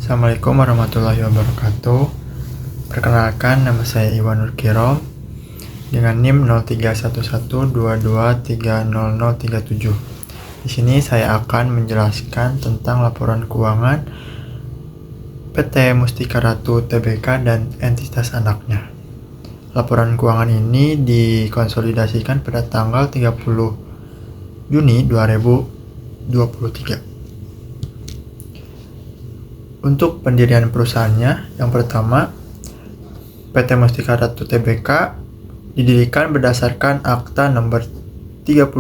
Assalamualaikum warahmatullahi wabarakatuh. Perkenalkan, nama saya Iwan Nurkirom dengan NIM 031122300037. Di sini saya akan menjelaskan tentang laporan keuangan PT Mustika Ratu Tbk dan entitas anaknya. Laporan keuangan ini dikonsolidasikan pada tanggal 30 Juni 2023. Untuk pendirian perusahaannya, yang pertama, PT Mustika Ratu Tbk didirikan berdasarkan Akta Nomor 35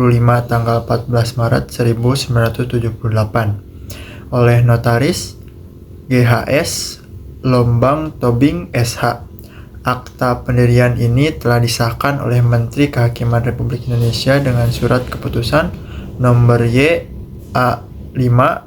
tanggal 14 Maret 1978 oleh Notaris GHS Lombang Tobing SH. Akta pendirian ini telah disahkan oleh Menteri Kehakiman Republik Indonesia dengan Surat Keputusan Nomor YA5-188-15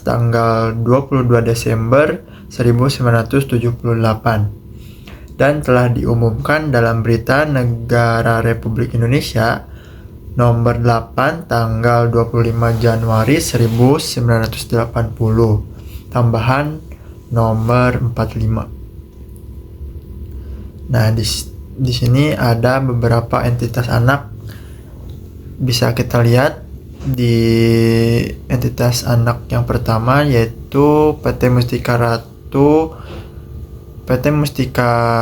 tanggal 22 Desember 1978 dan telah diumumkan dalam Berita Negara Republik Indonesia Nomor 8 tanggal 25 Januari 1980 tambahan nomor 45. Nah, di sini ada beberapa entitas anak. Bisa kita lihat di entitas anak yang pertama yaitu PT Mustika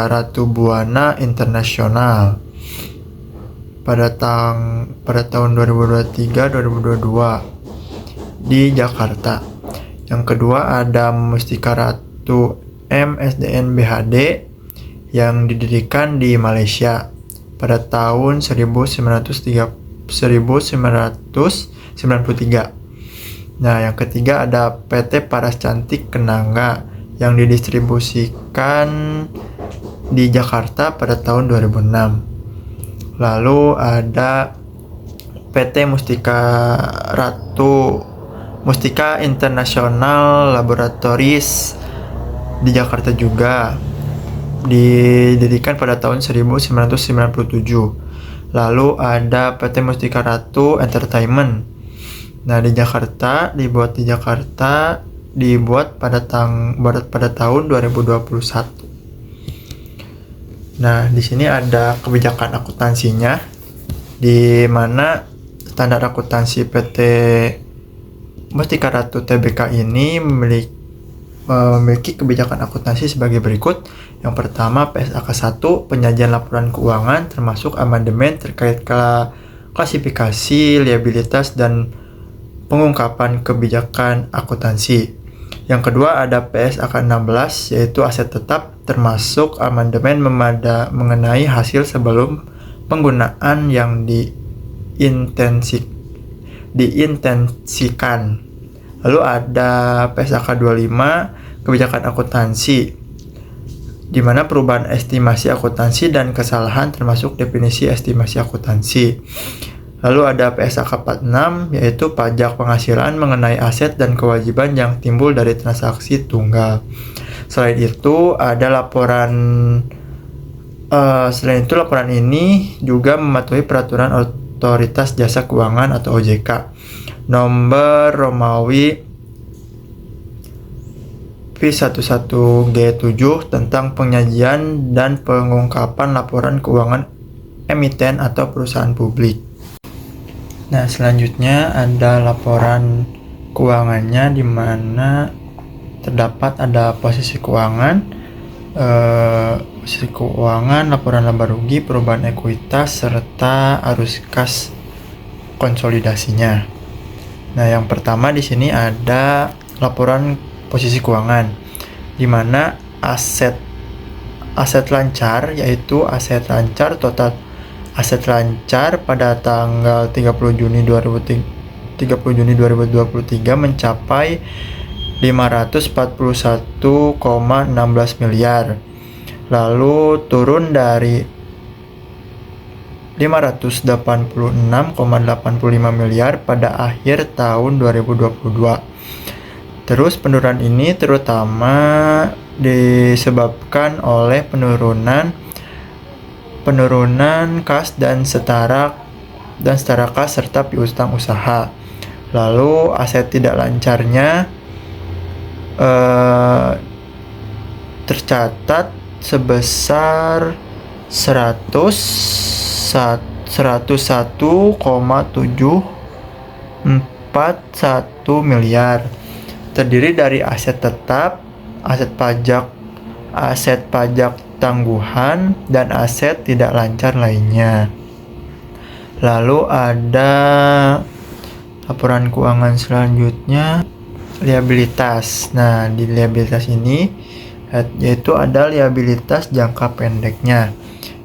Ratu Buana Internasional pada tahun 2023-2022 di Jakarta. Yang kedua ada Mustika Ratu MSDN BHD yang didirikan di Malaysia pada tahun 1993. Nah, yang ketiga ada PT Paras Cantik Kenanga yang didistribusikan di Jakarta pada tahun 2006. Lalu ada PT Mustika International Laboratories di Jakarta juga, didirikan pada tahun 1997. Lalu ada PT Mustika Ratu Entertainment. Nah, dibuat pada tahun 2021. Nah, di sini ada kebijakan akuntansinya, di mana standar akuntansi PT Mustika Ratu Tbk ini memiliki kebijakan akuntansi sebagai berikut. Yang pertama, PSAK 1, penyajian laporan keuangan termasuk amandemen terkait klasifikasi, liabilitas, dan pengungkapan kebijakan akuntansi. Yang kedua ada PSAK 16, yaitu aset tetap termasuk amandemen mengenai hasil sebelum penggunaan yang diintensikan. Lalu ada PSAK 25, kebijakan akuntansi, di mana perubahan estimasi akuntansi dan kesalahan termasuk definisi estimasi akuntansi. Lalu ada PSAK 46, yaitu pajak penghasilan mengenai aset dan kewajiban yang timbul dari transaksi tunggal. Selain itu laporan ini juga mematuhi peraturan Otoritas Jasa Keuangan atau OJK nomor Romawi V11G7 tentang penyajian dan pengungkapan laporan keuangan emiten atau perusahaan publik. Nah, selanjutnya ada laporan keuangannya, di mana terdapat ada posisi keuangan, laporan laba rugi, perubahan ekuitas, serta arus kas konsolidasinya. Nah, yang pertama di sini ada laporan posisi keuangan, di mana aset lancar, yaitu aset lancar total aset lancar pada tanggal 30 Juni 2023 mencapai 541,16 miliar. Lalu turun dari 586,85 miliar pada akhir tahun 2022. Terus penurunan ini terutama disebabkan oleh penurunan kas dan setara kas serta piutang usaha. Lalu aset tidak lancarnya tercatat sebesar 101,741 miliar. Terdiri dari aset tetap, aset pajak tangguhan, dan aset tidak lancar lainnya. Lalu ada laporan keuangan selanjutnya, liabilitas. Nah, di liabilitas ini yaitu ada liabilitas jangka pendeknya.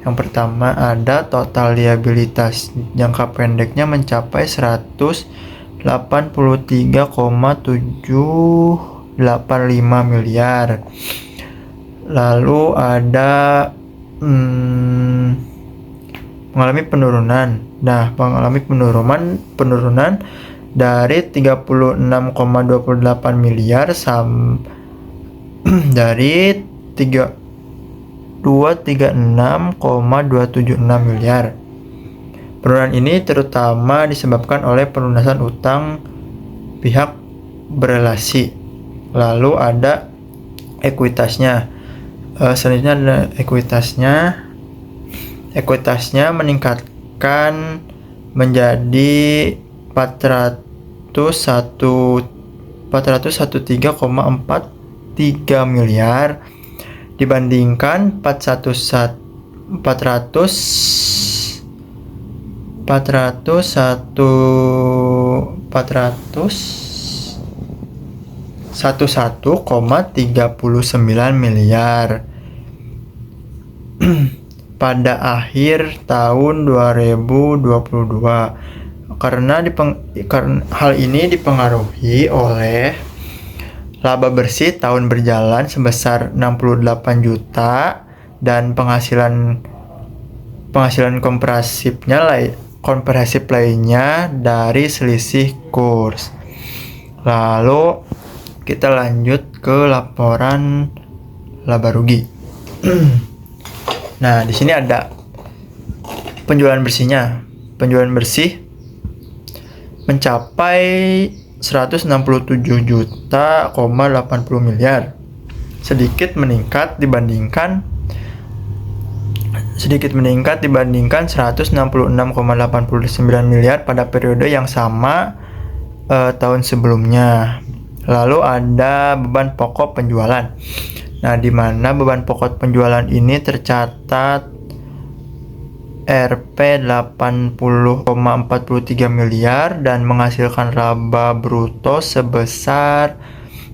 Yang pertama ada total liabilitas jangka pendeknya mencapai 183,785 miliar. Lalu ada mengalami penurunan. Nah, mengalami penurunan dari 36,28 miliar dari 236,276 miliar. Penurunan ini terutama disebabkan oleh pelunasan utang pihak berelasi. Lalu ada ekuitasnya. Selanjutnya ada ekuitasnya. Ekuitasnya meningkatkan menjadi 413,43 miliar dibandingkan 411,39 miliar pada akhir tahun 2022. Karena hal ini dipengaruhi oleh laba bersih tahun berjalan sebesar 68 juta dan penghasilan komprehensif lainnya dari selisih kurs. Lalu kita lanjut ke laporan laba rugi. Nah, di sini ada penjualan bersihnya. Penjualan bersih mencapai 167 juta, 80 miliar. Sedikit meningkat dibandingkan 166,89 miliar pada periode yang sama tahun sebelumnya. Lalu ada beban pokok penjualan. Nah, di mana beban pokok penjualan ini tercatat Rp 80,43 miliar dan menghasilkan laba bruto sebesar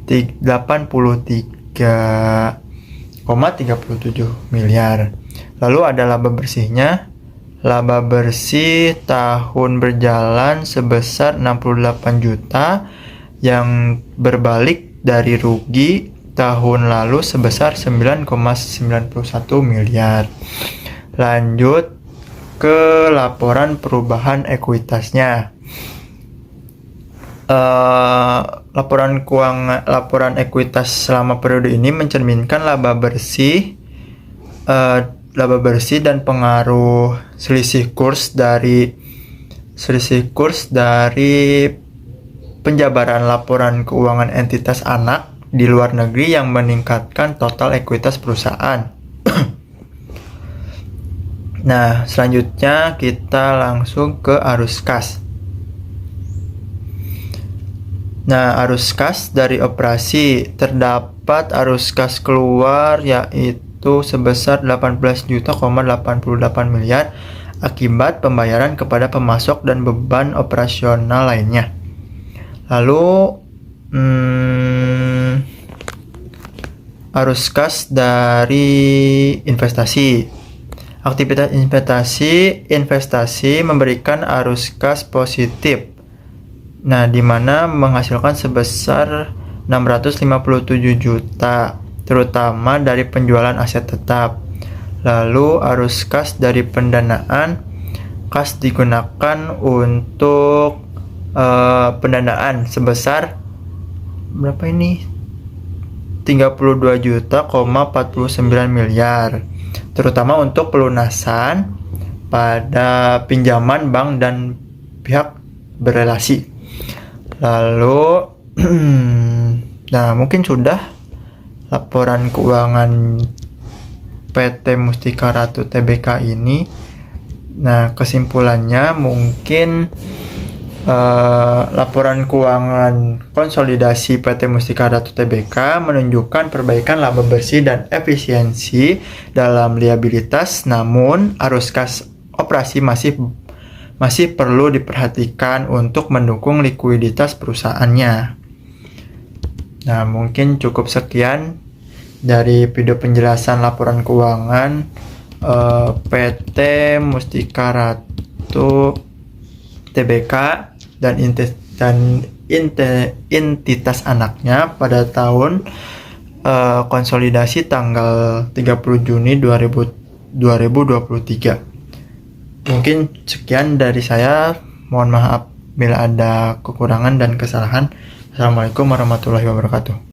83,37 miliar. Lalu ada laba bersihnya. Laba bersih tahun berjalan sebesar 68 juta yang berbalik dari rugi tahun lalu sebesar 9,91 miliar. Lanjut ke laporan perubahan ekuitasnya. Laporan ekuitas selama periode ini mencerminkan laba bersih dan pengaruh selisih kurs dari penjabaran laporan keuangan entitas anak di luar negeri yang meningkatkan total ekuitas perusahaan. Nah, selanjutnya kita langsung ke arus kas. Nah, arus kas dari operasi terdapat arus kas keluar yaitu sebesar 18,88 miliar akibat pembayaran kepada pemasok dan beban operasional lainnya. Lalu arus kas dari investasi. Aktivitas investasi memberikan arus kas positif. Nah, di mana menghasilkan sebesar 657 juta, terutama dari penjualan aset tetap. Lalu arus kas dari pendanaan. Kas digunakan untuk pendanaan sebesar berapa ini? 32 juta, 49 miliar. Terutama untuk pelunasan pada pinjaman bank dan pihak berelasi. Lalu nah, mungkin sudah laporan keuangan PT Mustika Ratu Tbk ini. Nah, kesimpulannya mungkin laporan keuangan konsolidasi PT Mustika Ratu Tbk menunjukkan perbaikan laba bersih dan efisiensi dalam liabilitas, namun arus kas operasi masih perlu diperhatikan untuk mendukung likuiditas perusahaannya. Nah, mungkin cukup sekian dari video penjelasan laporan keuangan PT Mustika Ratu Tbk dan entitas anaknya pada tahun konsolidasi tanggal 30 Juni 2023. Mungkin sekian dari saya. Mohon maaf bila ada kekurangan dan kesalahan. Assalamualaikum warahmatullahi wabarakatuh.